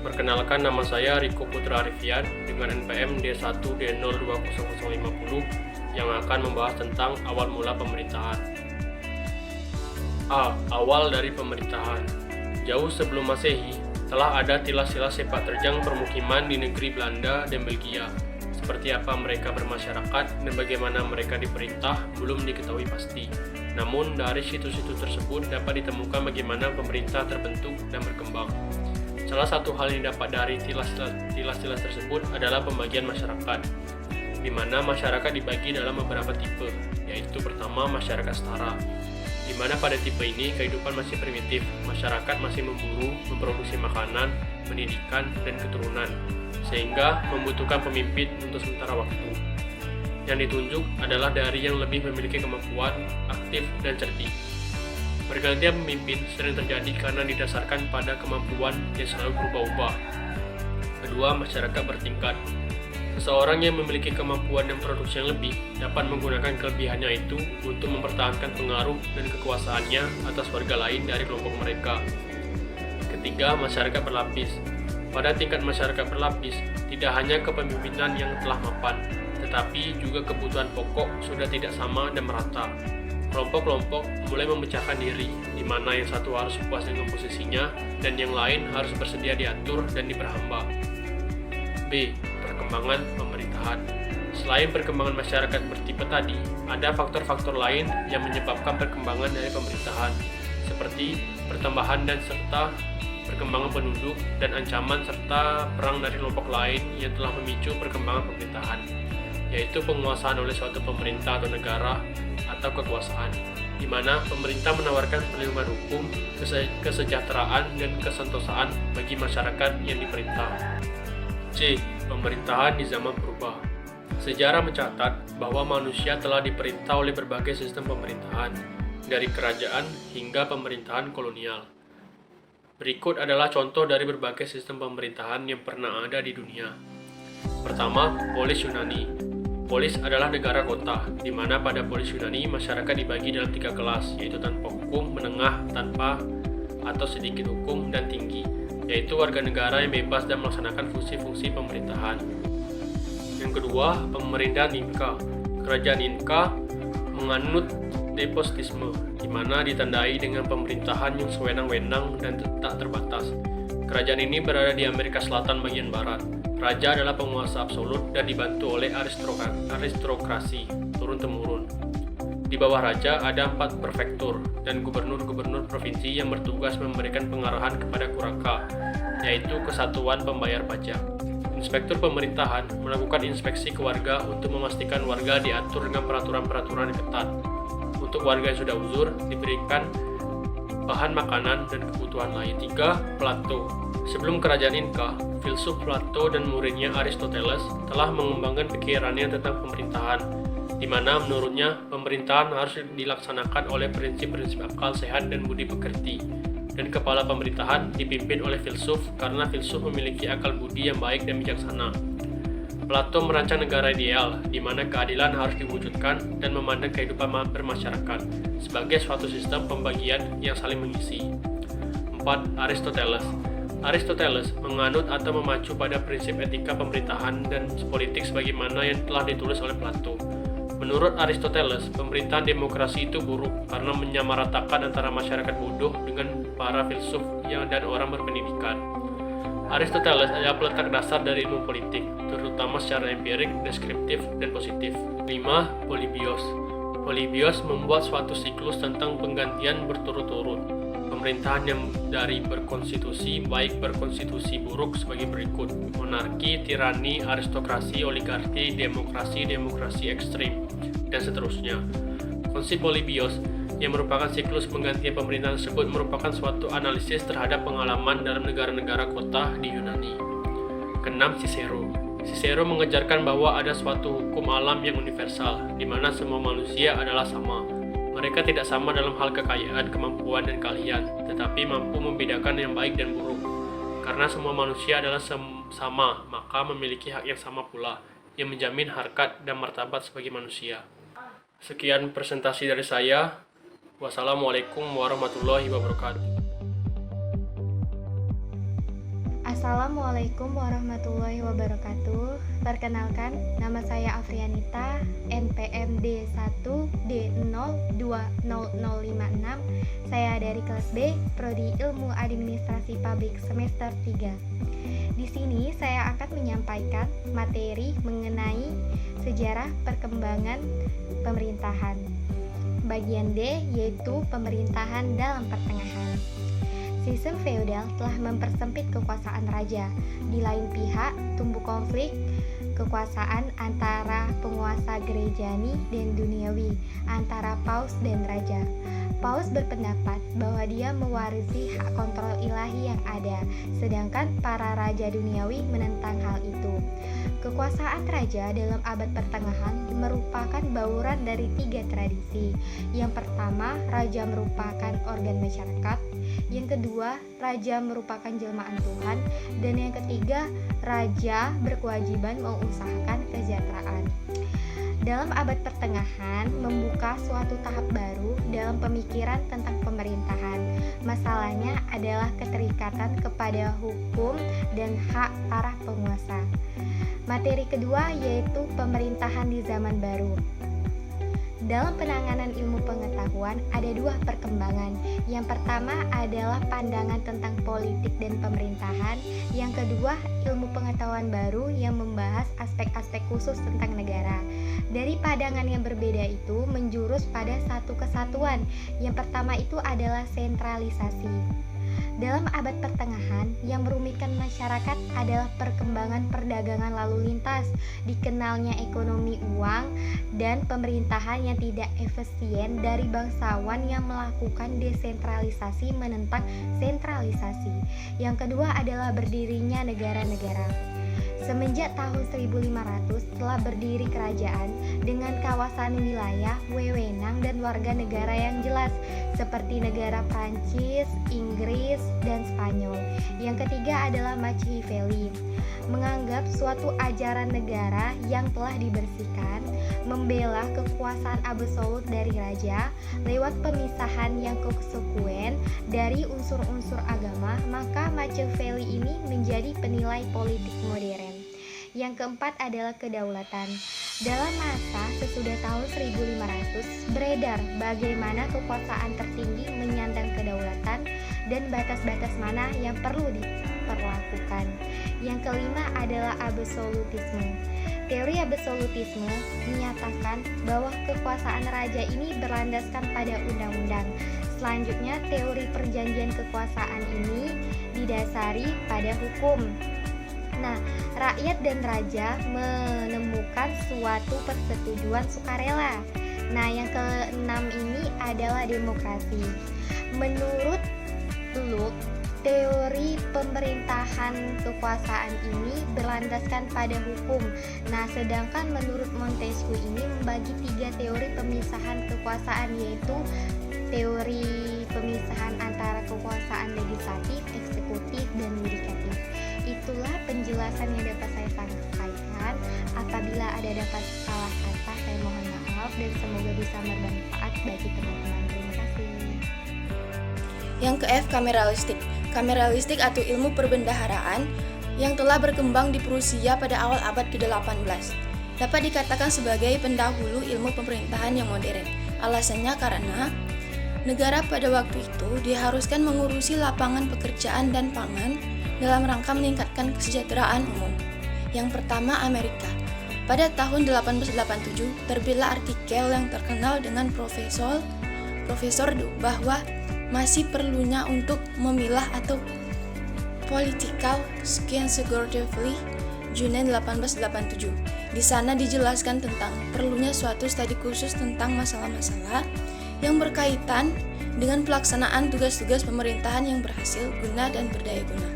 Perkenalkan, nama saya Riko Putra Arifian dengan NPM D1D020050 yang akan membahas tentang awal mula pemerintahan. A. Awal dari pemerintahan. Jauh sebelum Masehi, telah ada tilas-tilas sepak terjang permukiman di negeri Belanda dan Belgia. Seperti apa mereka bermasyarakat dan bagaimana mereka diperintah belum diketahui pasti. Namun, dari situs-situs tersebut dapat ditemukan bagaimana pemerintah terbentuk dan berkembang. Salah satu hal yang dapat dari tilas-tilas tersebut adalah pembagian masyarakat, di mana masyarakat dibagi dalam beberapa tipe, yaitu pertama masyarakat setara, di mana pada tipe ini kehidupan masih primitif, masyarakat masih memburu, memproduksi makanan, pendidikan, dan keturunan, sehingga membutuhkan pemimpin untuk sementara waktu. Yang ditunjuk adalah dari yang lebih memiliki kemampuan, aktif, dan cerdik. Pergantian pemimpin sering terjadi karena didasarkan pada kemampuan yang selalu berubah-ubah. Kedua, masyarakat bertingkat. Seseorang yang memiliki kemampuan dan produksi yang lebih dapat menggunakan kelebihannya itu untuk mempertahankan pengaruh dan kekuasaannya atas warga lain dari kelompok mereka. Ketiga, masyarakat berlapis. Pada tingkat masyarakat berlapis, tidak hanya kepemimpinan yang telah mapan, tetapi juga kebutuhan pokok sudah tidak sama dan merata. Kelompok-kelompok mulai memecahkan diri, di mana yang satu harus puas dengan posisinya dan yang lain harus bersedia diatur dan diperhamba. B. Perkembangan pemerintahan. Selain perkembangan masyarakat bertipe tadi, ada faktor-faktor lain yang menyebabkan perkembangan dari pemerintahan, seperti pertambahan dan serta perkembangan penduduk dan ancaman serta perang dari kelompok lain yang telah memicu perkembangan pemerintahan, yaitu penguasaan oleh suatu pemerintah atau negara atau kekuasaan, di mana pemerintah menawarkan perlindungan hukum, kesejahteraan, dan kesentosaan bagi masyarakat yang diperintah. C. Pemerintahan di zaman purba. Sejarah mencatat bahwa manusia telah diperintah oleh berbagai sistem pemerintahan, dari kerajaan hingga pemerintahan kolonial. Berikut adalah contoh dari berbagai sistem pemerintahan yang pernah ada di dunia. Pertama, polis Yunani. Polis adalah negara kota, di mana pada polis Yunani masyarakat dibagi dalam 3 kelas, yaitu tanpa hukum, menengah, tanpa atau sedikit hukum, dan tinggi, yaitu warga negara yang bebas dan melaksanakan fungsi-fungsi pemerintahan. Yang kedua, pemerintahan Inka. Kerajaan Inka menganut despotisme, di mana ditandai dengan pemerintahan yang sewenang-wenang dan tak terbatas. Kerajaan ini berada di Amerika Selatan bagian barat. Raja adalah penguasa absolut dan dibantu oleh aristokrasi turun-temurun. Di bawah raja ada 4 prefektur dan gubernur-gubernur provinsi yang bertugas memberikan pengarahan kepada kuraka, yaitu kesatuan pembayar pajak. Inspektur pemerintahan melakukan inspeksi ke warga untuk memastikan warga diatur dengan peraturan-peraturan yang ketat. Untuk warga yang sudah uzur, diberikan bahan makanan dan kebutuhan lain. 3. Plato. Sebelum kerajaan Inka, filsuf Plato dan muridnya Aristoteles telah mengembangkan pikirannya tentang pemerintahan, di mana menurutnya pemerintahan harus dilaksanakan oleh prinsip-prinsip akal sehat dan budi pekerti, dan kepala pemerintahan dipimpin oleh filsuf karena filsuf memiliki akal budi yang baik dan bijaksana. Plato merancang negara ideal, di mana keadilan harus diwujudkan dan memandang kehidupan bermasyarakat sebagai suatu sistem pembagian yang saling mengisi. 4. Aristoteles. Aristoteles menganut atau memacu pada prinsip etika pemerintahan dan politik sebagaimana yang telah ditulis oleh Plato. Menurut Aristoteles, pemerintahan demokrasi itu buruk karena menyamaratakan antara masyarakat bodoh dengan para filsuf dan orang berpendidikan. Aristoteles adalah peletak dasar dari ilmu politik, terutama secara empirik, deskriptif, dan positif. 5. Polybios. Polybios membuat suatu siklus tentang penggantian berturut-turut pemerintahan yang dari berkonstitusi baik berkonstitusi buruk sebagai berikut: monarki, tirani, aristokrasi, oligarki, demokrasi ekstrim, dan seterusnya. Konsep Polybios yang merupakan siklus penggantian pemerintahan tersebut merupakan suatu analisis terhadap pengalaman dalam negara-negara kota di Yunani. Keenam, Cicero. Cicero mengejarkan bahwa ada suatu hukum alam yang universal, di mana semua manusia adalah sama. Mereka tidak sama dalam hal kekayaan, kemampuan, dan keahlian, tetapi mampu membedakan yang baik dan buruk. Karena semua manusia adalah sama, maka memiliki hak yang sama pula, yang menjamin harkat dan martabat sebagai manusia. Sekian presentasi dari saya. Wassalamualaikum warahmatullahi wabarakatuh. Assalamualaikum warahmatullahi wabarakatuh. Perkenalkan, nama saya Afrianita, NPM D1D020056. Saya dari kelas B, Prodi Ilmu Administrasi Publik semester 3. Di sini saya akan menyampaikan materi mengenai sejarah perkembangan pemerintahan. Bagian D yaitu pemerintahan dalam pertengahan. Sistem feodal telah mempersempit kekuasaan raja. Di lain pihak, tumbuh konflik kekuasaan antara penguasa gerejani dan duniawi, antara paus dan raja. Paus berpendapat bahwa dia mewarisi hak kontrol ilahi yang ada, sedangkan para raja duniawi menentang hal itu. Kekuasaan raja dalam abad pertengahan merupakan bauran dari 3 tradisi. Yang pertama, raja merupakan organ masyarakat. Yang kedua, raja merupakan jelmaan Tuhan. Dan yang ketiga, raja berkewajiban mengusahakan kesejahteraan. Dalam abad pertengahan membuka suatu tahap baru dalam pemikiran tentang pemerintahan. Masalahnya adalah keterikatan kepada hukum dan hak para penguasa. Materi kedua yaitu pemerintahan di zaman baru. Dalam penanganan ilmu pengetahuan ada 2 perkembangan. Yang pertama adalah pandangan tentang politik dan pemerintahan. Yang kedua, ilmu pengetahuan baru yang membahas aspek-aspek khusus tentang negara. Dari pandangan yang berbeda itu menjurus pada satu kesatuan. Yang pertama itu adalah sentralisasi. Dalam abad pertengahan, yang merumitkan masyarakat adalah perkembangan perdagangan lalu lintas, dikenalnya ekonomi uang, dan pemerintahan yang tidak efisien dari bangsawan yang melakukan desentralisasi menentang sentralisasi. Yang kedua adalah berdirinya negara-negara. Semenjak tahun 1500 telah berdiri kerajaan dengan kawasan wilayah, wewenang, dan warga negara yang jelas, seperti negara Prancis, Inggris, dan Spanyol. Yang ketiga adalah Machiavelli, menganggap suatu ajaran negara yang telah dibersihkan, membela kekuasaan absolut dari raja lewat pemisahan yang konsekuen dari unsur-unsur agama. Maka Machiavelli ini menjadi penilai politik modern. Yang keempat adalah kedaulatan. Dalam masa sesudah tahun 1500 beredar bagaimana kekuasaan tertinggi menyandang kedaulatan dan batas-batas mana yang perlu diperlakukan. Yang kelima adalah absolutisme. Teori absolutisme menyatakan bahwa kekuasaan raja ini berlandaskan pada undang-undang. Selanjutnya, teori perjanjian kekuasaan ini didasari pada hukum. Nah, rakyat dan raja menemukan suatu persetujuan sukarela. Nah, yang keenam ini adalah demokrasi. Menurut Locke, teori pemerintahan kekuasaan ini berlandaskan pada hukum. Nah, sedangkan menurut Montesquieu ini membagi 3 teori pemisahan kekuasaan, yaitu teori pemisahan antara kekuasaan legislatif, eksekutif, dan yudikatif. Itulah penjelasan yang dapat saya sampaikan. Apabila ada dapat salah kata, saya mohon maaf dan semoga bisa bermanfaat bagi teman-teman. Terima kasih. Yang ke F, kameralistik. Kameralistik atau ilmu perbendaharaan yang telah berkembang di Prusia pada awal abad ke-18 dapat dikatakan sebagai pendahulu ilmu pemerintahan yang modern. Alasannya karena negara pada waktu itu diharuskan mengurusi lapangan pekerjaan dan pangan dalam rangka meningkatkan kesejahteraan umum. Yang pertama, Amerika. Pada tahun 1887 terbitlah artikel yang terkenal dengan Profesor bahwa masih perlunya untuk memilah atau Political Scientifically Junen 1887. Di sana dijelaskan tentang perlunya suatu studi khusus tentang masalah-masalah yang berkaitan dengan pelaksanaan tugas-tugas pemerintahan yang berhasil, guna, dan berdaya guna.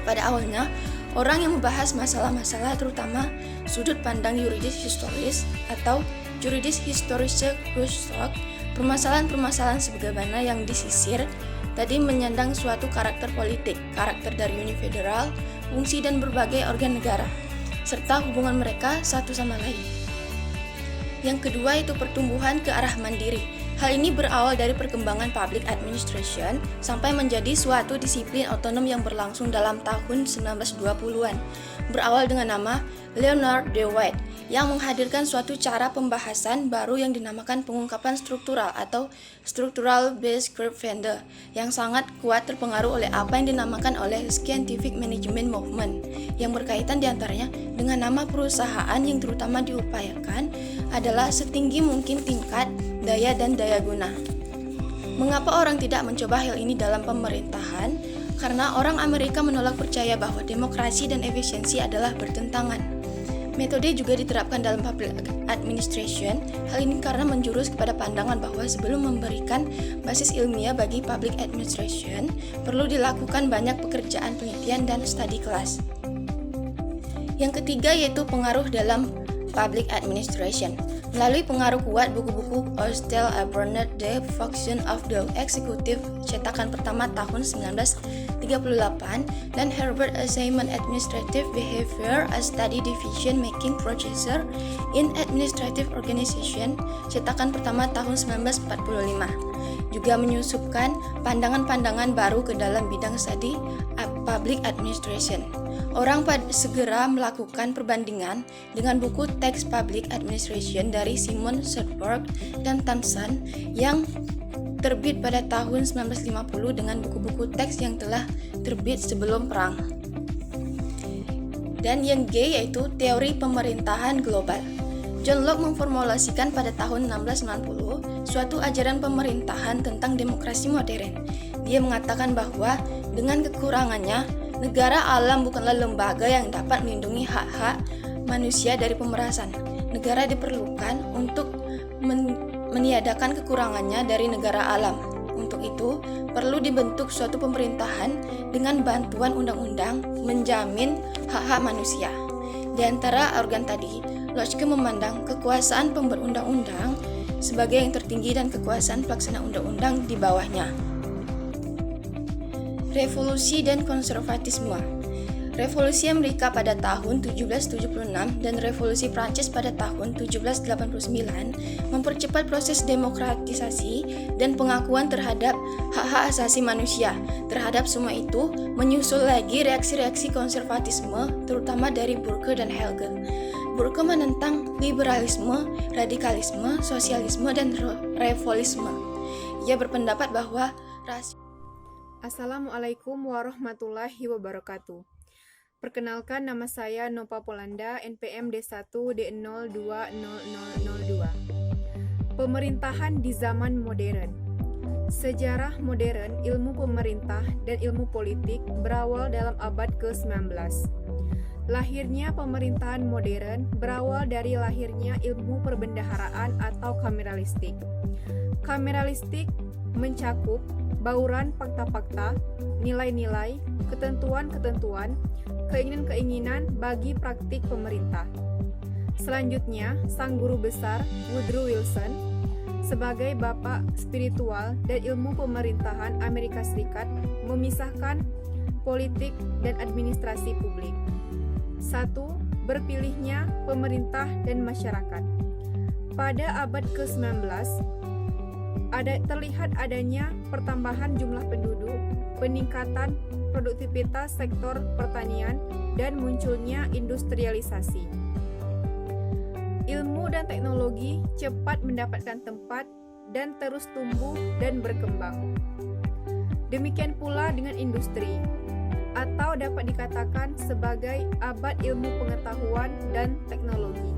Pada awalnya, orang yang membahas masalah-masalah terutama sudut pandang yuridis historis atau juridis historische Grundstock, permasalahan-permasalahan sebagaimana yang disisir tadi menyandang suatu karakter politik, karakter dari uni federal, fungsi dan berbagai organ negara, serta hubungan mereka satu sama lain. Yang kedua itu pertumbuhan ke arah mandiri. Hal ini berawal dari perkembangan public administration sampai menjadi suatu disiplin otonom yang berlangsung dalam tahun 1920-an. Berawal dengan nama Leonard Dewey yang menghadirkan suatu cara pembahasan baru yang dinamakan pengungkapan struktural atau structural based curve vendor yang sangat kuat terpengaruh oleh apa yang dinamakan oleh scientific management movement yang berkaitan diantaranya dengan nama perusahaan yang terutama diupayakan adalah setinggi mungkin tingkat daya dan daya guna. Mengapa orang tidak mencoba hal ini dalam pemerintahan? Karena orang Amerika menolak percaya bahwa demokrasi dan efisiensi adalah bertentangan. Metode juga diterapkan dalam public administration. Hal ini karena menjurus kepada pandangan bahwa sebelum memberikan basis ilmiah bagi public administration, perlu dilakukan banyak pekerjaan penelitian dan studi kelas. Yang ketiga yaitu pengaruh dalam public administration. Melalui pengaruh kuat buku-buku Hostel Bernard The Function of the Executive cetakan pertama tahun 1938 dan Herbert Simon Administrative Behavior a Study Decision Making Procedure in Administrative Organization cetakan pertama tahun 1945 juga menyusupkan pandangan-pandangan baru ke dalam bidang studi public administration. Orang segera melakukan perbandingan dengan buku teks Public Administration dari Simon Sudberg dan Thompson yang terbit pada tahun 1950 dengan buku-buku teks yang telah terbit sebelum perang. Dan yang G yaitu teori pemerintahan global. John Locke memformulasikan pada tahun 1690 suatu ajaran pemerintahan tentang demokrasi modern. Dia mengatakan bahwa dengan kekurangannya, negara alam bukanlah lembaga yang dapat melindungi hak-hak manusia dari pemerasan. Negara diperlukan untuk meniadakan kekurangannya dari negara alam. Untuk itu, perlu dibentuk suatu pemerintahan dengan bantuan undang-undang menjamin hak-hak manusia. Di antara organ tadi, Locke memandang kekuasaan pembuat undang-undang sebagai yang tertinggi dan kekuasaan pelaksana undang-undang di bawahnya. Revolusi dan konservatisme. Revolusi Amerika pada tahun 1776 dan Revolusi Prancis pada tahun 1789 mempercepat proses demokratisasi dan pengakuan terhadap hak-hak asasi manusia. Terhadap semua itu, menyusul lagi reaksi-reaksi konservatisme terutama dari Burke dan Hegel. Burke menentang liberalisme, radikalisme, sosialisme, dan revolisme. Ia berpendapat bahwa Assalamualaikum warahmatullahi wabarakatuh. Perkenalkan, nama saya Nova Polanda, NPM D1 D020002. Pemerintahan di zaman modern. Sejarah modern ilmu pemerintah dan ilmu politik berawal dalam abad ke-19. Lahirnya pemerintahan modern berawal dari lahirnya ilmu perbendaharaan atau kameralistik. Kameralistik mencakup bauran fakta-fakta, nilai-nilai, ketentuan-ketentuan, keinginan-keinginan bagi praktik pemerintah. Selanjutnya, sang guru besar Woodrow Wilson sebagai bapak spiritual dan ilmu pemerintahan Amerika Serikat memisahkan politik dan administrasi publik. 1. Berpilihnya pemerintah dan masyarakat. Pada abad ke-19, terlihat adanya pertambahan jumlah penduduk, peningkatan produktivitas sektor pertanian, dan munculnya industrialisasi. Ilmu dan teknologi cepat mendapatkan tempat dan terus tumbuh dan berkembang. Demikian pula dengan industri, atau dapat dikatakan sebagai abad ilmu pengetahuan dan teknologi.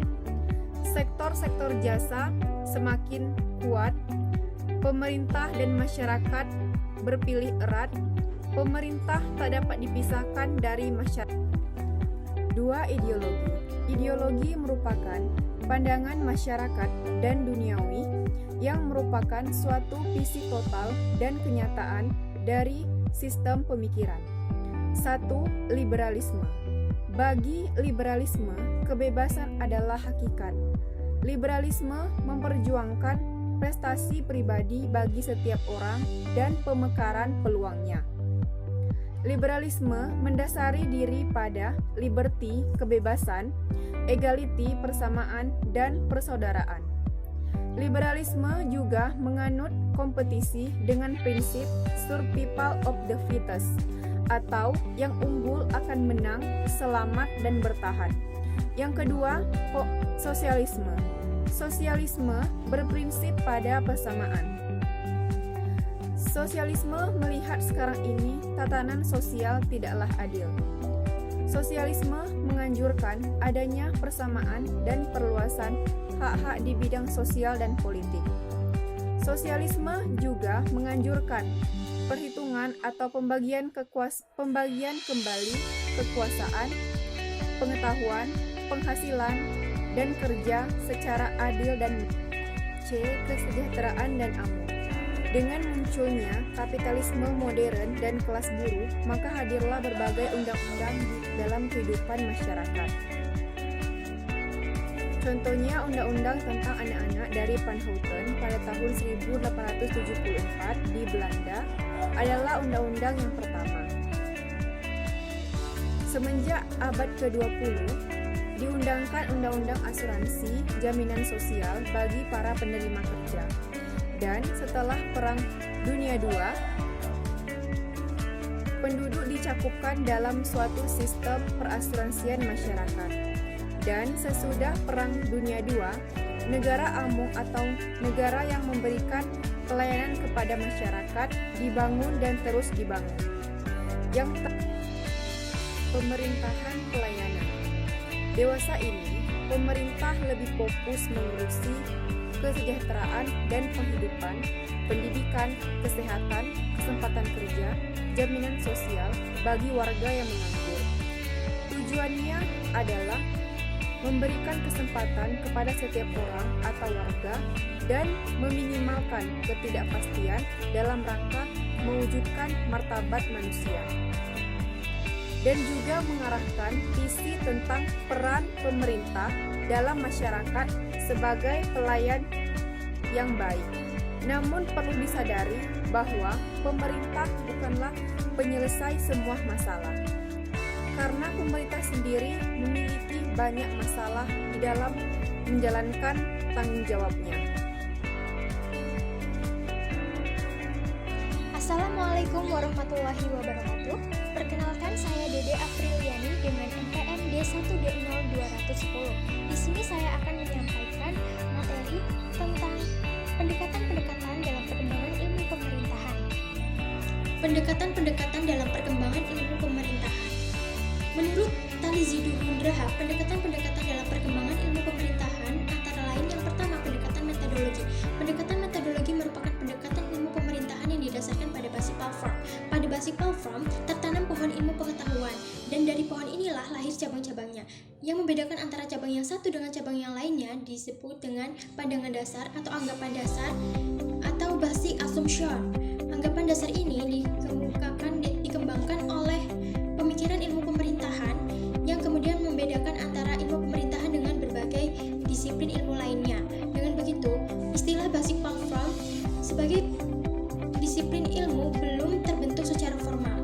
Sektor-sektor jasa semakin kuat, pemerintah dan masyarakat berpilih erat, pemerintah tak dapat dipisahkan dari masyarakat. 2. Ideologi. Ideologi merupakan pandangan masyarakat dan duniawi yang merupakan suatu visi total dan kenyataan dari sistem pemikiran. 1. Liberalisme. Bagi liberalisme, kebebasan adalah hakikat. Liberalisme memperjuangkan prestasi pribadi bagi setiap orang dan pemekaran peluangnya. Liberalisme mendasari diri pada liberty, kebebasan, equality, persamaan, dan persaudaraan. Liberalisme juga menganut kompetisi dengan prinsip survival of the fittest, atau yang unggul akan menang, selamat dan bertahan. Yang kedua, sosialisme. Sosialisme berprinsip pada persamaan. Sosialisme melihat sekarang ini tatanan sosial tidaklah adil. Sosialisme menganjurkan adanya persamaan dan perluasan hak-hak di bidang sosial dan politik. Sosialisme juga menganjurkan perhitungan atau pembagian kembali kekuasaan, pengetahuan, penghasilan, dan kerja secara adil dan kesejahteraan dan aman. Dengan munculnya kapitalisme modern dan kelas buruh, maka hadirlah berbagai undang-undang dalam kehidupan masyarakat. Contohnya Undang-Undang tentang Anak-anak dari Van Houten pada tahun 1874 di Belanda adalah undang-undang yang pertama. Semenjak abad ke-20, diundangkan Undang-Undang Asuransi Jaminan Sosial bagi para penerima kerja. Dan setelah Perang Dunia II, penduduk dicakupkan dalam suatu sistem perasuransian masyarakat. Dan sesudah Perang Dunia II, negara amung atau negara yang memberikan pelayanan kepada masyarakat dibangun dan terus dibangun. Yang pemerintahan pelayanan. Dewasa ini, pemerintah lebih fokus mengurusi kesejahteraan dan penghidupan, pendidikan, kesehatan, kesempatan kerja, jaminan sosial bagi warga yang menganggur. Tujuannya adalah memberikan kesempatan kepada setiap orang atau warga dan meminimalkan ketidakpastian dalam rangka mewujudkan martabat manusia. Dan juga mengarahkan visi tentang peran pemerintah dalam masyarakat sebagai pelayan yang baik. Namun perlu disadari bahwa pemerintah bukanlah penyelesai semua masalah. Karena pemerintah sendiri memiliki banyak masalah di dalam menjalankan tanggung jawabnya. Assalamualaikum warahmatullahi wabarakatuh. Perkenalkan, saya Dede Apriliani dengan NPM D1D0210. Di sini saya akan menyampaikan materi tentang pendekatan-pendekatan dalam perkembangan ilmu pemerintahan. Pendekatan-pendekatan dalam perkembangan ilmu pemerintahan. Menurut Talizidu Hundraha, pendekatan-pendekatan dalam perkembangan ilmu pemerintahan antara lain yang pertama, pendekatan metodologi. Pendekatan metodologi merupakan pendekatan ilmu pemerintahan yang didasarkan pada basic platform. Pada basic platform tertanam pohon ilmu pengetahuan, dan dari pohon inilah lahir cabang-cabangnya. Yang membedakan antara cabang yang satu dengan cabang yang lainnya disebut dengan pandangan dasar atau anggapan dasar atau basic assumption. Anggapan dasar ini dikembangkan oleh pemikiran ilmu pemerintahan yang kemudian membedakan antara ilmu pemerintahan dengan berbagai disiplin ilmu lainnya. Dengan begitu, istilah basic platform sebagai disiplin ilmu belum terbentuk secara formal.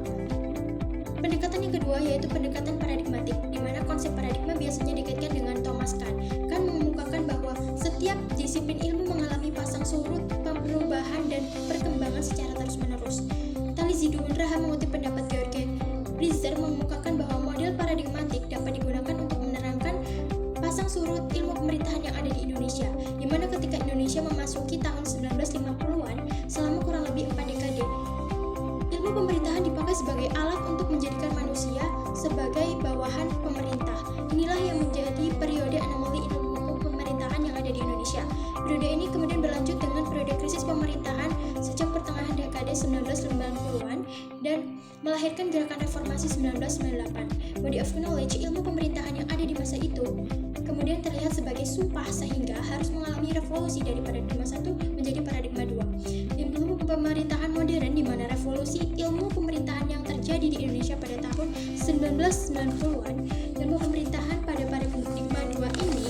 Pendekatan yang kedua yaitu pendekatan paradigmatik, di mana konsep paradigma biasanya dikaitkan dengan Thomas Kahn. Kahn mengemukakan bahwa setiap disiplin ilmu mengalami pasang surut, perubahan, dan perkembangan secara terus-menerus. Talizidu Hundraha mengutip pendapat George Brizzer mengemukakan bahwa model paradigmatik dapat digunakan untuk menerangkan pasang surut ilmu pemerintahan yang ada di Indonesia, di mana ketika Indonesia memasuki tahun 1950-an, selama kurang lebih 4 dekade, ilmu pemerintahan dipakai sebagai alat untuk menjadikan manusia sebagai bawahan pemerintah. Inilah yang menjadi periode anomali ilmu pemerintahan yang ada di Indonesia. Periode ini kemudian berlanjut dengan periode krisis pemerintahan sejak pertengahan dekade 1990-an dan melahirkan gerakan reformasi 1998. Body of knowledge, ilmu pemerintahan yang ada di masa itu, kemudian terlihat sebagai sumpah sehingga harus mengalami revolusi dari paradigma 1 menjadi paradigma 2. Ilmu pemerintahan modern di mana revolusi ilmu pemerintahan yang terjadi di Indonesia pada tahun 1990-an, ilmu pemerintahan pada paradigma 2 ini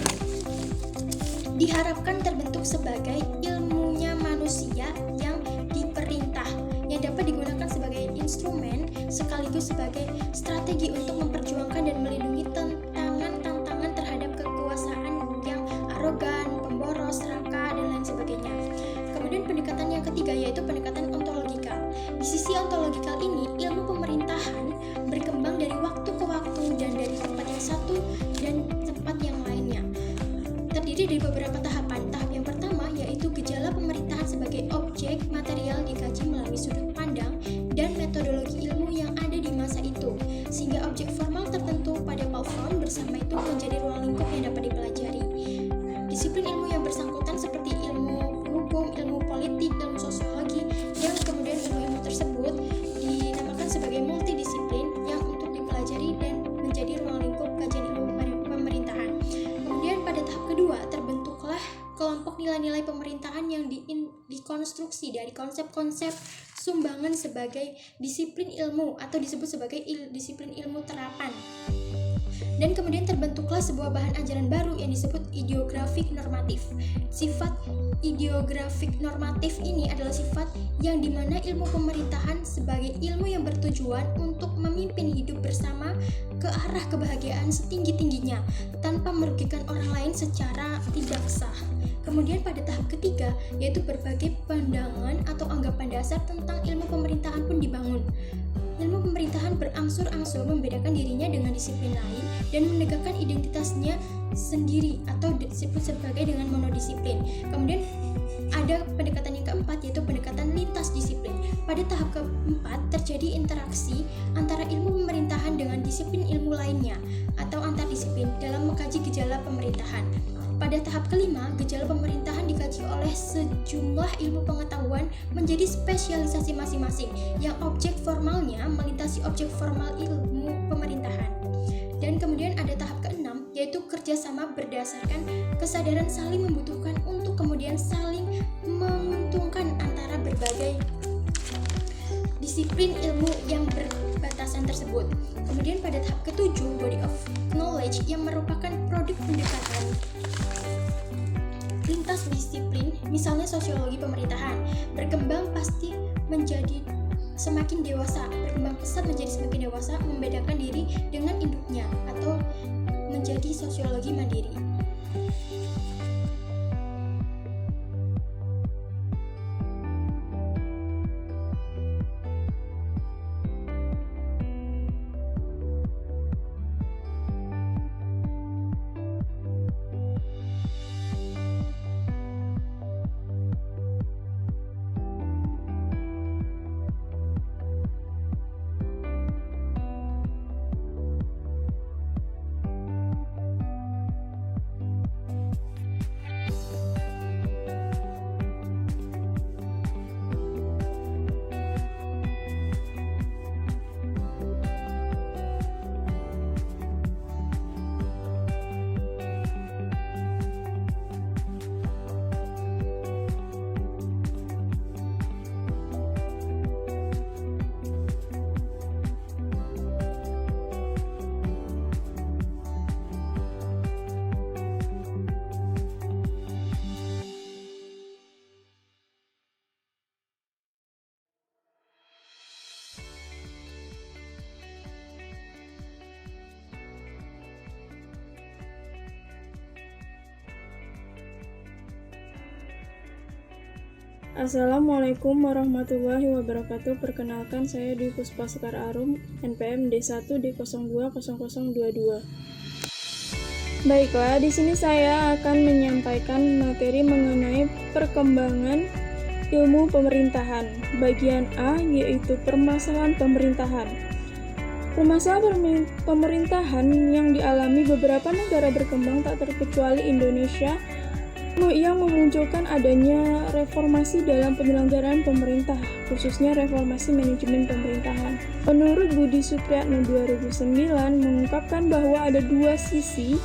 diharapkan terbentuk sebagai ilmunya manusia yang diperintah, yang dapat digunakan sebagai instrumen sekaligus sebagai strategi untuk memperjuangkan dan melindungi tantangan terhadap kekuasaan yang arogan, pemboros, serakah, dan lain sebagainya. pendekatan yang ketiga yaitu pendekatan ontologikal. Di sisi ontologikal ini, ilmu pemerintahan berkembang dari waktu ke waktu dan dari tempat yang satu dan tempat yang lainnya. Terdiri dari beberapa tahapan. Tahap yang pertama yaitu gejala pemerintahan sebagai objek material dikaji melalui sudut pandang dan metodologi ilmu yang ada di masa itu, sehingga objek formal tertentu pada platform bersama itu menjadi ruang lingkup yang dapat dipelajari. Disiplin ilmu yang bersangkutan seperti ilmu hukum, ilmu politik, ilmu sosiologi, yang kemudian ilmu-ilmu tersebut dinamakan sebagai multidisiplin yang untuk dipelajari dan menjadi ruang lingkup kajian ilmu pemerintahan. Kemudian pada tahap kedua terbentuklah kelompok nilai-nilai pemerintahan yang dikonstruksi dari konsep-konsep sumbangan sebagai disiplin ilmu atau disebut sebagai disiplin ilmu terapan. Dan kemudian terbentuklah sebuah bahan ajaran baru yang disebut ideografik normatif. Sifat ideografik normatif ini adalah sifat yang dimana ilmu pemerintahan sebagai ilmu yang bertujuan untuk memimpin hidup bersama ke arah kebahagiaan setinggi-tingginya tanpa merugikan orang lain secara tidak sah. Kemudian pada tahap ketiga yaitu berbagai pandangan atau anggapan dasar tentang ilmu pemerintahan pun dibangun. Ilmu pemerintahan berangsur-angsur membedakan dirinya dengan disiplin lain dan menegakkan identitasnya sendiri atau disebut sebagai dengan monodisiplin. Kemudian ada pendekatan yang keempat yaitu pendekatan lintas disiplin. Pada tahap keempat terjadi interaksi antara ilmu pemerintahan dengan disiplin ilmu lainnya atau antardisiplin dalam mengkaji gejala pemerintahan. Pada tahap kelima, gejala pemerintahan dikaji oleh sejumlah ilmu pengetahuan menjadi spesialisasi masing-masing yang objek formalnya melintasi objek formal ilmu pemerintahan. Dan kemudian ada tahap keenam, yaitu kerjasama berdasarkan kesadaran saling membutuhkan untuk kemudian saling menguntungkan antara berbagai disiplin ilmu yang berbatasan tersebut. Kemudian pada tahap ketujuh, body of knowledge yang merupakan produk pendekatan lintas disiplin, misalnya sosiologi pemerintahan, berkembang pasti menjadi semakin dewasa, berkembang pesat menjadi semakin dewasa, membedakan diri dengan induknya atau menjadi sosiologi mandiri. Assalamualaikum warahmatullahi wabarakatuh. Perkenalkan, saya Dwi Puspasekar Arum, NPM D1 D020022. Baiklah, di sini saya akan menyampaikan materi mengenai perkembangan ilmu pemerintahan. Bagian A yaitu permasalahan pemerintahan. Permasalahan pemerintahan yang dialami beberapa negara berkembang tak terkecuali Indonesia yang memunculkan adanya reformasi dalam penyelenggaraan pemerintah, khususnya reformasi manajemen pemerintahan. Menurut Budi Supriyatno 2009 mengungkapkan bahwa ada dua sisi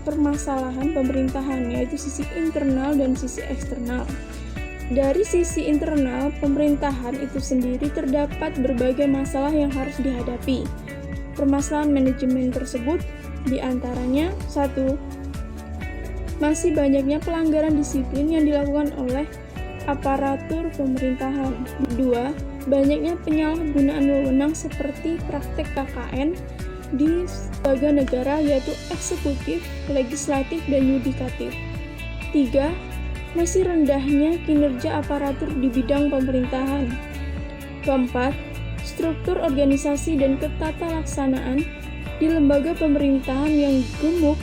permasalahan pemerintahan, yaitu sisi internal dan sisi eksternal. Dari sisi internal pemerintahan itu sendiri terdapat berbagai masalah yang harus dihadapi. Permasalahan manajemen tersebut diantaranya 1. Masih banyaknya pelanggaran disiplin yang dilakukan oleh aparatur pemerintahan. 2. Banyaknya penyalahgunaan wewenang seperti praktek KKN di lembaga negara yaitu eksekutif, legislatif, dan yudikatif. 3. masih rendahnya kinerja aparatur di bidang pemerintahan. Keempat, struktur organisasi dan ketatalaksanaan di lembaga pemerintahan yang gemuk,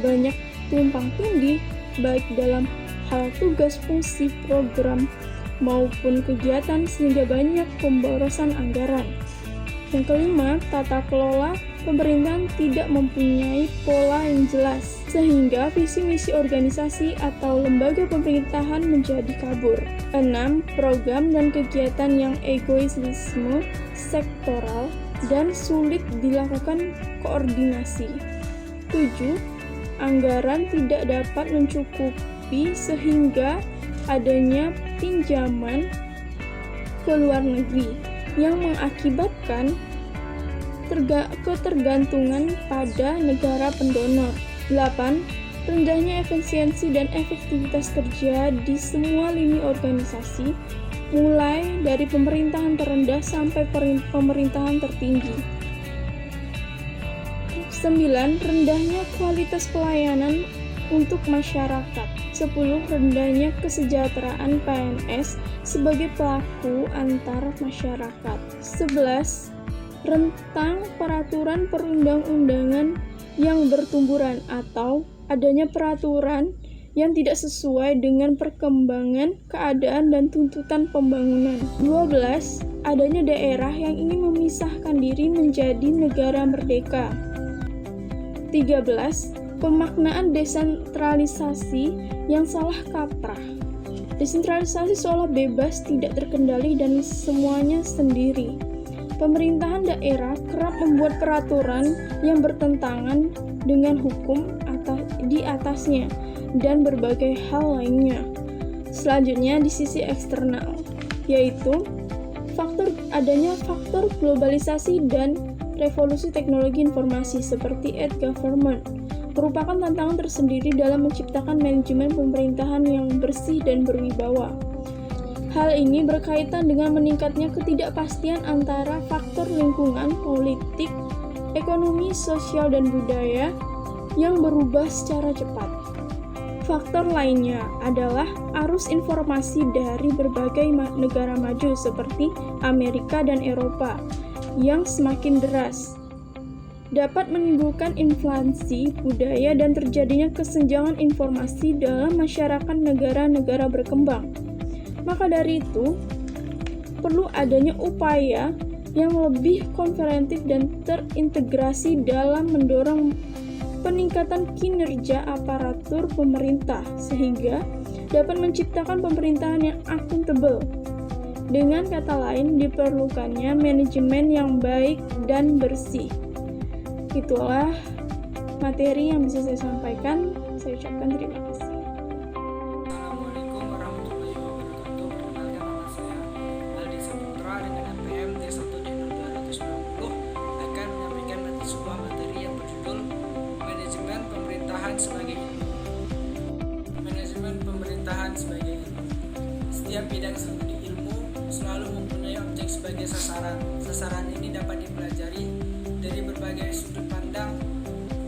banyak tumpang tindih, baik dalam hal tugas, fungsi, program, maupun kegiatan sehingga banyak pemborosan anggaran. Yang kelima, tata kelola pemerintahan tidak mempunyai pola yang jelas, sehingga visi misi organisasi atau lembaga pemerintahan menjadi kabur. 6. Program dan kegiatan yang egoisme, sektoral, dan sulit dilakukan koordinasi. 7. Anggaran tidak dapat mencukupi sehingga adanya pinjaman ke luar negeri yang mengakibatkan ketergantungan pada negara pendonor. 8. Rendahnya efisiensi dan efektivitas kerja di semua lini organisasi, mulai dari pemerintahan terendah sampai pemerintahan tertinggi. 9. Rendahnya kualitas pelayanan untuk masyarakat. 10. Rendahnya kesejahteraan PNS sebagai pelaku antar masyarakat. 11. Rentang peraturan perundang-undangan yang bertumburan atau adanya peraturan yang tidak sesuai dengan perkembangan keadaan dan tuntutan pembangunan. 12. Adanya daerah yang ingin memisahkan diri menjadi negara merdeka. 13. Pemaknaan desentralisasi yang salah kaprah. Desentralisasi seolah bebas, tidak terkendali, dan semuanya sendiri. Pemerintahan daerah kerap membuat peraturan yang bertentangan dengan hukum di atasnya dan berbagai hal lainnya. Selanjutnya di sisi eksternal, yaitu adanya faktor globalisasi dan revolusi teknologi informasi seperti e-government merupakan tantangan tersendiri dalam menciptakan manajemen pemerintahan yang bersih dan berwibawa. Hal ini berkaitan dengan meningkatnya ketidakpastian antara faktor lingkungan, politik, ekonomi, sosial, dan budaya yang berubah secara cepat. Faktor lainnya adalah arus informasi dari berbagai negara maju seperti Amerika dan Eropa yang semakin deras, dapat menimbulkan inflasi budaya dan terjadinya kesenjangan informasi dalam masyarakat negara-negara berkembang. Maka dari itu, perlu adanya upaya yang lebih komprehensif dan terintegrasi dalam mendorong peningkatan kinerja aparatur pemerintah sehingga dapat menciptakan pemerintahan yang akuntabel. Dengan kata lain, diperlukannya manajemen yang baik dan bersih. Itulah materi yang bisa saya sampaikan. Saya ucapkan terima kasih. Assalamualaikum warahmatullahi wabarakatuh. Perkenalkan nama saya Aldi Saputra dengan NPM D1D0290 akan menyampaikan sebuah materi yang berjudul Manajemen Pemerintahan sebagai Ilmu. Manajemen Pemerintahan sebagai Ilmu. Setiap bidang studi ilmu selalu mempunyai objek sebagai sasaran. Sasaran ini dapat dipelajari dari berbagai sudut pandang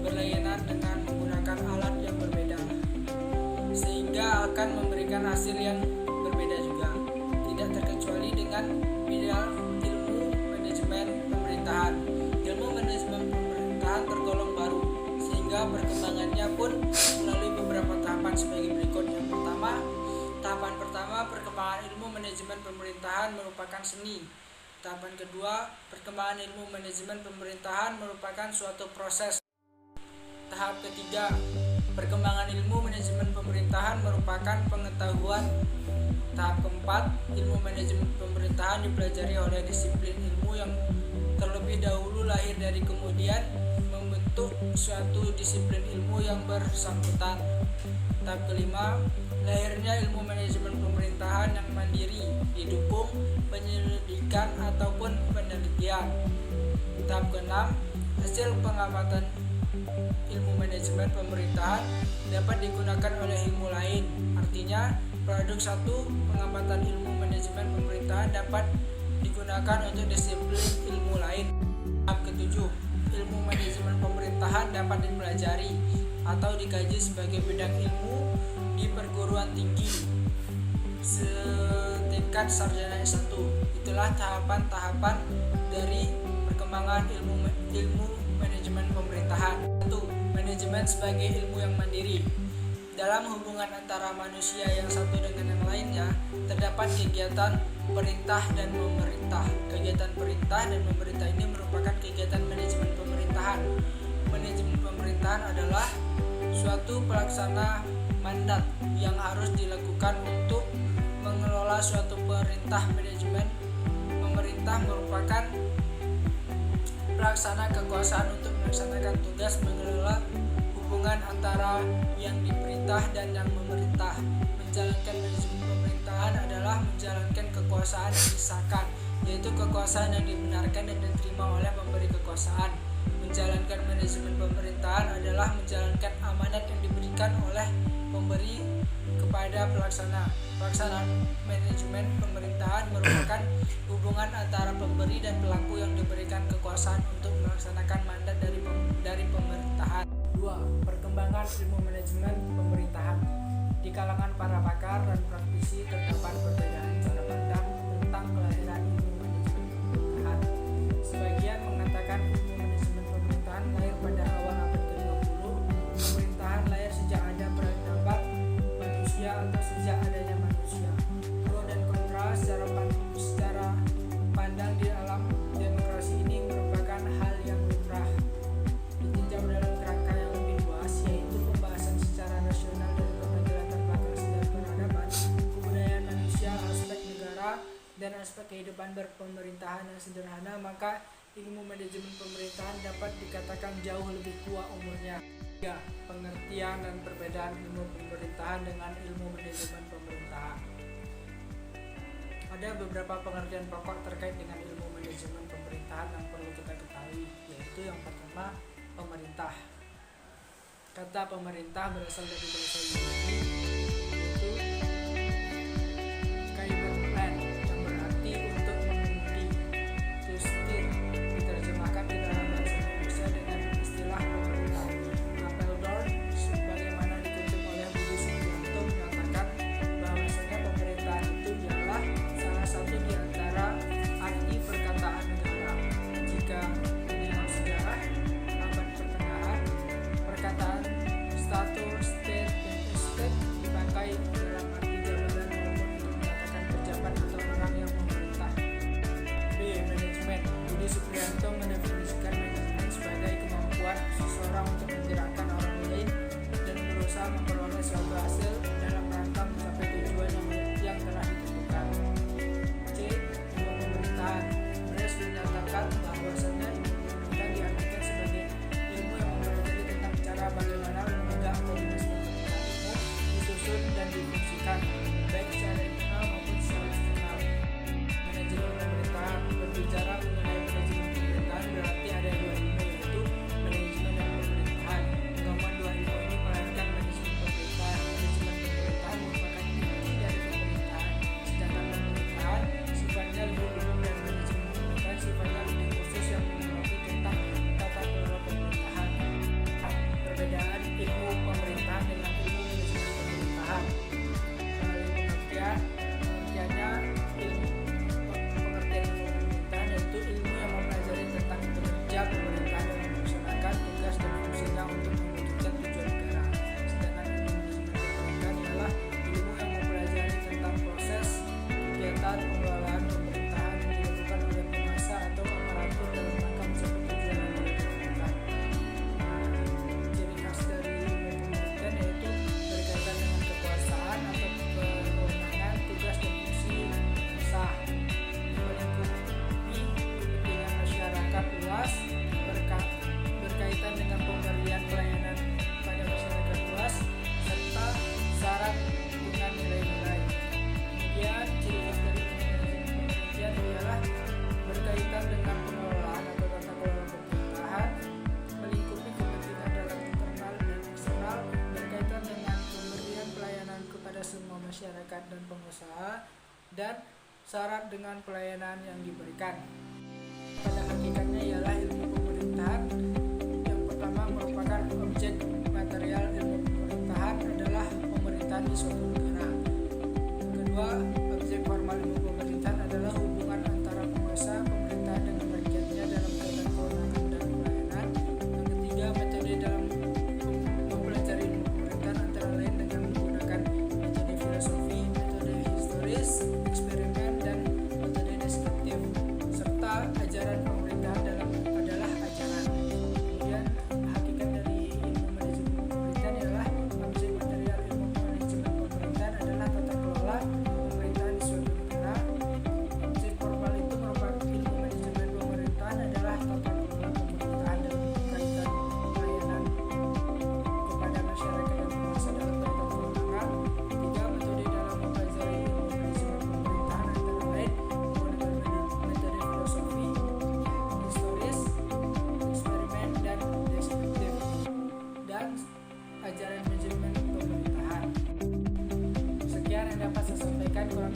berlainan dengan menggunakan alat yang berbeda, sehingga akan memberikan hasil yang berbeda juga. Tidak terkecuali dengan bidang ilmu manajemen pemerintahan. Ilmu manajemen pemerintahan tergolong baru, sehingga perkembangannya pun melalui beberapa tahapan sebagai berikut. Yang pertama, tahapan pertama, perkembangan ilmu manajemen pemerintahan merupakan seni. Tahapan kedua, perkembangan ilmu manajemen pemerintahan merupakan suatu proses. Tahap ketiga, perkembangan ilmu manajemen pemerintahan merupakan pengetahuan. Tahap keempat, ilmu manajemen pemerintahan dipelajari oleh disiplin ilmu yang terlebih dahulu lahir dari kemudian membentuk suatu disiplin ilmu yang bersangkutan. Tahap kelima, lahirnya ilmu manajemen pemerintahan yang mandiri, didukung penyelidikan ataupun penelitian. Tahap keenam, hasil pengamatan ilmu manajemen pemerintahan dapat digunakan oleh ilmu lain. Artinya, produk satu pengamatan ilmu manajemen pemerintahan dapat digunakan untuk disiplin ilmu lain. Tahap ketujuh, ilmu manajemen pemerintahan dapat dipelajari atau dikaji sebagai bidang ilmu di perguruan tinggi setingkat sarjana S1. Itulah tahapan-tahapan dari perkembangan ilmu manajemen pemerintahan. 1. Manajemen sebagai ilmu yang mandiri. Dalam hubungan antara manusia yang satu dengan yang lainnya, terdapat kegiatan perintah dan memerintah. Kegiatan perintah dan memerintah ini merupakan kegiatan manajemen pemerintahan. Manajemen pemerintahan adalah suatu pelaksana mandat yang harus dilakukan untuk mengelola suatu perintah. Manajemen pemerintah merupakan pelaksana kekuasaan untuk melaksanakan tugas mengelola hubungan antara yang diperintah dan yang memerintah. Menjalankan manajemen pemerintahan adalah menjalankan kekuasaan yang disahkan, yaitu kekuasaan yang dibenarkan dan diterima oleh pemberi kekuasaan. Menjalankan manajemen pemerintahan adalah menjalankan amanat yang diberikan oleh pemberi kepada pelaksana. Pelaksanaan manajemen pemerintahan merupakan hubungan antara pemberi dan pelaku yang diberikan kekuasaan untuk melaksanakan mandat dari pemerintahan. 2. Perkembangan ilmu manajemen pemerintahan. Di kalangan para pakar dan praktisi terdapat perbedaan cara pandang tentang kelahiran ilmu manajemen pemerintahan. Sebagian mengatakan ilmu manajemen pemerintahan lahir pada awal abad ke-20. Pemerintahan lahir sejak ada peradaban manusia atau sejak adanya manusia. Pro dan kontra secara pandang di alam demokrasi ini merupakan hal yang lumrah. Ditinjau dalam kerangka yang lebih luas, yaitu pembahasan secara rasional dari berbagai latar belakang sejarah peradaban, kebudayaan manusia, aspek negara, dan aspek kehidupan berpemerintahan yang sederhana, maka ilmu manajemen pemerintahan dapat dikatakan jauh lebih tua umurnya. 3. Pengertian dan perbedaan ilmu pemerintahan dengan ilmu manajemen pemerintahan. Ada beberapa pengertian pokok terkait dengan ilmu manajemen pemerintahan yang perlu kita ketahui, yaitu yang pertama, pemerintah. Kata pemerintah berasal dari bahasa Yunani, yaitu kaiberplan, yang berarti untuk mengemudi. To steer diterjemahkan di dalam bahasa Indonesia dengan istilah pemerintah. Apeldoorn, sebagaimana dikutip oleh Budi Supriyanto, menyatakan bahwasanya pemerintahan itu ialah salah satu di antara arti perkataan negara. Jika mengenal sejarah abad pertengahan, perkataan stato, state, dan estate dipakai dalam arti jabatan maupun untuk menyatakan pejabat atau orang yang memerintah. B. Manajemen. Budi Supriyanto mendefinisikan manajemen sebagai kemampuan seseorang untuk menggerakkan orang lain dan berusaha memperoleh suatu hasil dalam rangka mencapai tujuan yang telah ditentukan. C. Ilmu pemerintahan. Bres menyatakan bahwasanya ilmu pemerintahan diartikan sebagai ilmu yang mempelajari tentang cara bagaimana lembaga atau dinas pemerintahan umum disusun dan difungsikan, baik secara internal maupun secara eksternal. Manajemen pemerintahan. Berbicara mengenai manajemen pemerintahan berarti ada dua ilmu, yaitu manajemen dan pemerintahan. Gabungan dua ilmu ini melahirkan manajemen pemerintahan. Manajemen pemerintahan merupakan inti dari pemerintahan, sedangkan pemerintahan sifatnya lebih umum dan manajemen pemerintahan sifatnya lebih khusus yang menyoroti tentang tata kelola pemerintahan. Perbedaan ilmu pemerintahan dengan ilmu manajemen pemerintahan. Melalui pengertiannya, pengertian ilmu pemerintahan yaitu ilmu yang mempelajari tentang kinerja pemerintahan dalam melaksanakan tugas dan fungsinya untuk mewujudkan tujuan negara. Sedangkan ilmu manajemen pemerintahan ialah ilmu yang mempelajari tentang proses kegiatan pengelolaan pemerintahan yang dilakukan oleh penguasa atau aparatur dalam rangka mencapai tujuan yang ditentukan. Ciri khas dari ilmu pemerintahan yaitu berkaitan dengan kekuasaan atau kewenangan, tugas dan fungsi yang sah, melingkupi kepentingan masyarakat luas, berkaitan dengan pemberian pelayanan pada masyarakat luas, serta syarat dengan nilai-nilai. Kemudian ciri khas dari manajemen pemerintahan ialah berkaitan dengan pengelolaan atau tata kelola pemerintahan, melingkupi kepentingan dalam internal dan eksternal, berkaitan dengan pemberian pelayanan kepada semua masyarakat dan pengusaha, dan syarat dengan pelayanan yang diberikan. Pada hakikatnya ialah ilmu pemerintahan. Yang pertama merupakan objek material ilmu pemerintahan adalah pemerintahan pemerintahan di suatu negara. Yang kedua, objek formal ilmu pemerintahan adalah hubungan antara penguasa pemerintahan dengan rakyatnya dalam kaitan kewenangan dan pelayanan. Yang ketiga, metode dalam mempelajari ilmu pemerintahan antara lain dengan menggunakan metode filosofi, metode historis, eksperimen, dan metode deskriptif, serta ajaran pemerintahan adalah ajaran. Kemudian hakikat dari ilmu manajemen pemerintahan adalah objek material ilmu manajemen pemerintahan adalah tata kelola pemerintahan di suatu negara. Objek formal itu merupakan ilmu manajemen pemerintahan adalah tata kelola pemerintahan dalam kaitan pelayanan kepada masyarakat dan penguasa dalam kaitan kewenangan. Ketiga, metode dalam mempelajari ilmu manajemen pemerintahan antara lain menggunakan metode filosofi, historis, eksperimen, dan deskriptif, dan ajaran manajemen pemerintahan. Sekian yang dapat saya sampaikan, kurang